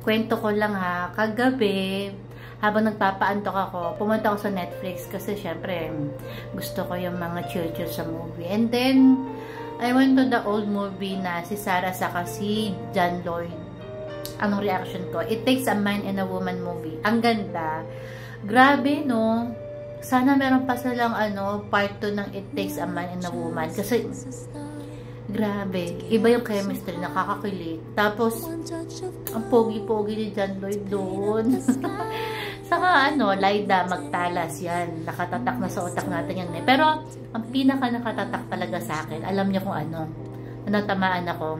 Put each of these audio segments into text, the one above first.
kwento ko lang ha, kagabi, habang nagpapaantok ako, pumunta ako sa Netflix kasi syempre, gusto ko yung mga chill-chill sa movie. And then, I went to the old movie na si Sarah saka si John Lloyd. Anong reaction ko? It Takes a Man and a Woman movie. Ang ganda. Grabe, no? Sana meron pa silang part 2 ng It Takes a Man and a Woman. Kasi, grabe. Iba yung chemistry, nakakakilig. Tapos, ang pogi-pogi ni John Lloyd doon. Saka Laida Magtalas yan. Nakatatak na sa utak natin yan eh. Pero, ang pinaka nakatatak talaga sa akin, alam niyo kung natamaan ako.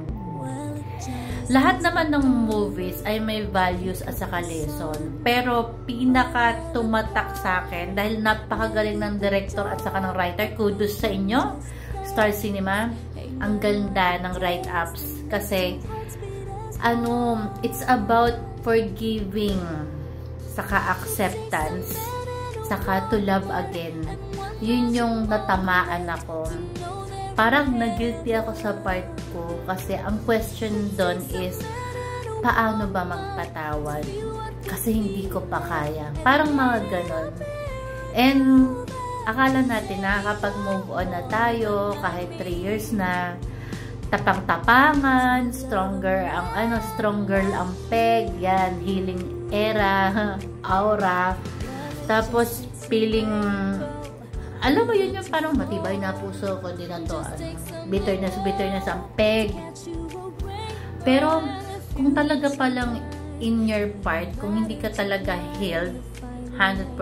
Lahat naman ng movies ay may values at saka lesson. Pero, pinaka tumatak sa akin, dahil napakagaling ng director at saka ng writer, kudos sa inyo, Star Cinema. Ang ganda ng write-ups. Kasi, it's about forgiving, saka acceptance, saka to love again. Yun yung natamaan ako. Parang nag-guilty ako sa part ko kasi ang question doon is, paano ba magpatawad? Kasi hindi ko pa kaya. Parang mga ganon. And, akala natin na kapag move on na tayo, kahit 3 years na, tapang-tapangan, stronger ang peg, yan, healing era, aura, tapos feeling, alam mo yun yung parang matibay na puso ko din na to, bitterness ang peg. Pero, kung talaga palang in your part, kung hindi ka talaga healed, 100%,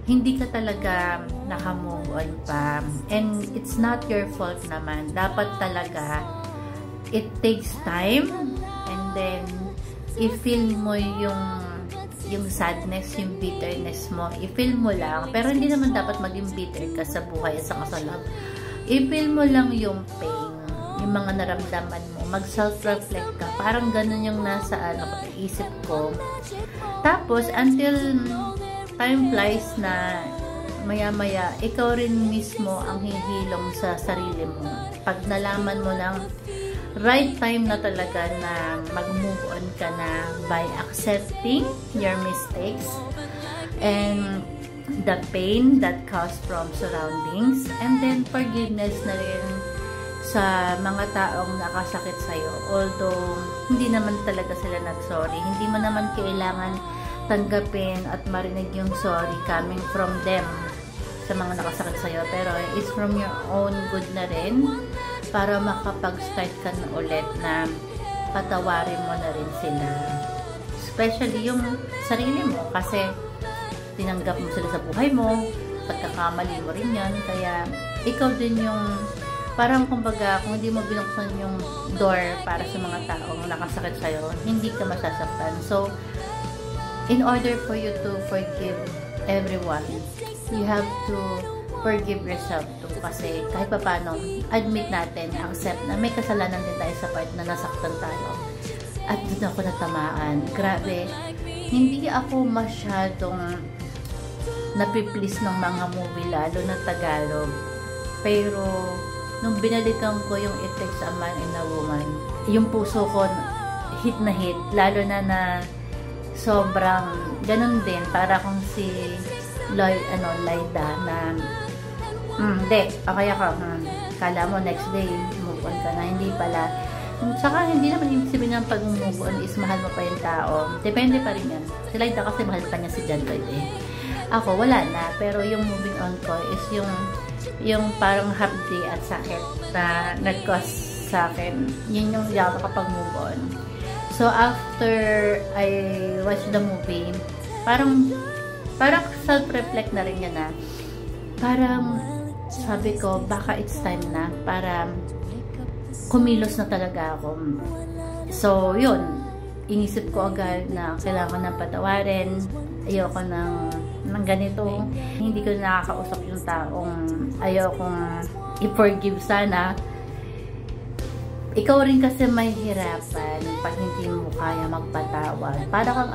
hindi ka talaga naka-move on pa. And it's not your fault naman. Dapat talaga, it takes time. And then, i-feel mo yung sadness, yung bitterness mo. I-feel mo lang. Pero hindi naman dapat maging bitter ka sa buhay at sa love. I-feel mo lang yung pain. Yung mga naramdaman mo. Mag-self-reflect ka. Parang ganun yung nasa isip ko. Tapos, until time flies na maya-maya, ikaw rin mismo ang hihilom sa sarili mo. Pag nalaman mo ng right time na talaga na mag-move on ka na by accepting your mistakes and the pain that comes from surroundings, and then forgiveness na rin sa mga taong nakasakit sa'yo. Although, hindi naman talaga sila nag-sorry. Hindi mo naman kailangan tanggapin at marinig yung sorry coming from them sa mga nakasakit sa'yo. Pero it's from your own good na rin para makapag-start ka na ulit na patawarin mo na rin sila. Especially yung sarili mo kasi tinanggap mo sila sa buhay mo, pagkakamali mo rin yan. Kaya ikaw din yung parang kumbaga kung hindi mo binuksan yung door para sa mga taong nakasakit sa'yo, hindi ka masasaktan. So, in order for you to forgive everyone, you have to forgive yourself too. Kasi kahit pa paano, admit natin, accept na may kasalanan din tayo sa part na nasaktan tayo. At doon ako natamaan. Grabe, hindi ako masyadong napiplease ng mga movie, lalo na Tagalog. Pero, nung binalikan ko yung It Takes a Man and a Woman, yung puso ko hit na hit, lalo na sobrang ganun din, para kung si Laida na hindi, okay ako, kala mo next day move on ka na, hindi pala. Saka hindi naman ibig sabihin ng pag-move on is mahal mo pa yung tao, depende pa rin yan. Si Laida kasi mahal pa niya si John Lloyd eh. Ako wala na, pero yung moving on ko is yung parang hapdi at sakit na nag-cause sa akin, yun yung hindi ako kapag-move on. So, after I watched the movie, parang self-reflect na rin yan na. Parang, sabi ko, baka it's time na para kumilos na talaga ako. So, yun. Inisip ko agad na kailangan ng patawarin. Ayoko ng ganito. Hindi ko nakakausap yung taong ayokong i-forgive sana. Ikaw rin kasi may hirapan pag hindi mo kaya magpatawad. Para kang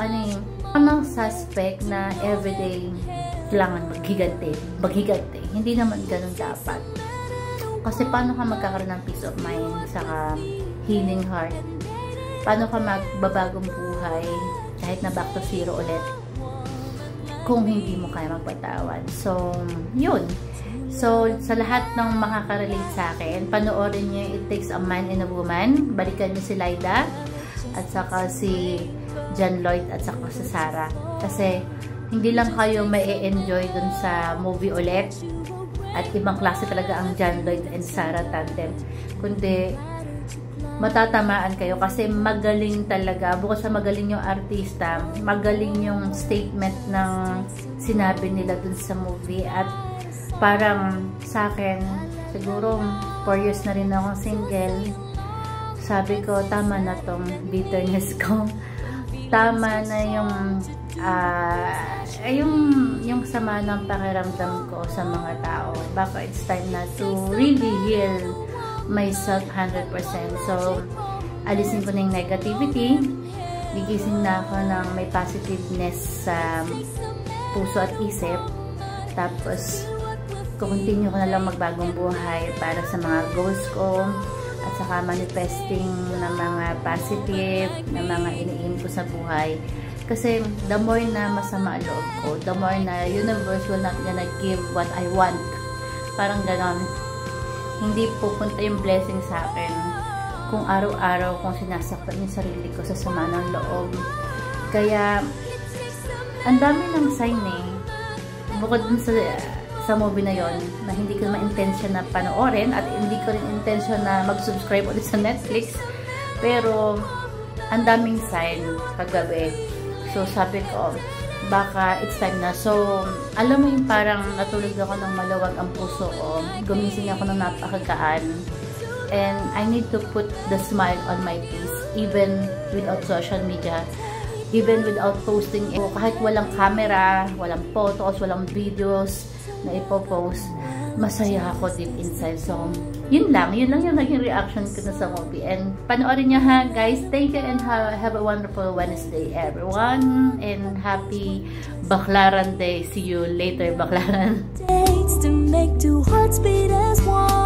anong suspect na everyday kailangan maghiganti. Hindi naman ganun dapat. Kasi paano ka magkakaroon ng peace of mind saka healing heart paano ka magbabagong buhay kahit na back to zero ulit kung hindi mo kaya magpatawad. So, yun. So, sa lahat ng makaka-relate sa akin, panoorin niyo It Takes a Man and a Woman. Balikan niyo si Lyda at saka si John Lloyd at saka si Sarah. Kasi, hindi lang kayo mai-enjoy dun sa movie ulit at ibang klase talaga ang John Lloyd and Sarah tandem. Kundi, matatamaan kayo kasi magaling talaga. Bukod sa magaling yung artista, magaling yung statement ng sinabi nila dun sa movie. At parang sa akin, siguro 4 years na rin akong single. Sabi ko, tama na tong bitterness ko. Tama na yung sama ng pakiramdam ko sa mga tao. Baka it's time na to really heal myself 100%. So, alisin ko na yung negativity. Gigising na ako ng may positiveness sa puso at isip. Tapos, continue ko na lang magbagong buhay para sa mga goals ko at saka manifesting ng mga positive, na mga iniin ko sa buhay. Kasi, the more na masama ang loob ko, the more na universe will not gonna give what I want. Parang ganon. Hindi pupunta yung blessing sa akin kung araw-araw kung sinasaktan yung sarili ko sa sama ng loob. Kaya, ang dami ng sign eh. Bukod dun sa movie na yon na hindi ko ma-intention na panoorin at hindi ko rin intention na mag-subscribe ulit sa Netflix. Pero, ang daming sign kagabi. So, sabi ko, baka it's time na. So, alam mo yung parang natulog ako ng maluwag ang puso ko. Gumising ako ng napakagaan. And I need to put the smile on my face even without social media. Even without posting. Kahit walang camera, walang photos, walang videos na ipopost, masaya ako deep inside. So, yun lang yung naging reaction ko na sa movie. And panoorin niyo ha, guys. Thank you and have a wonderful Wednesday, everyone. And happy Baclaran Day. See you later, Baclaran. To make two hearts beat as one.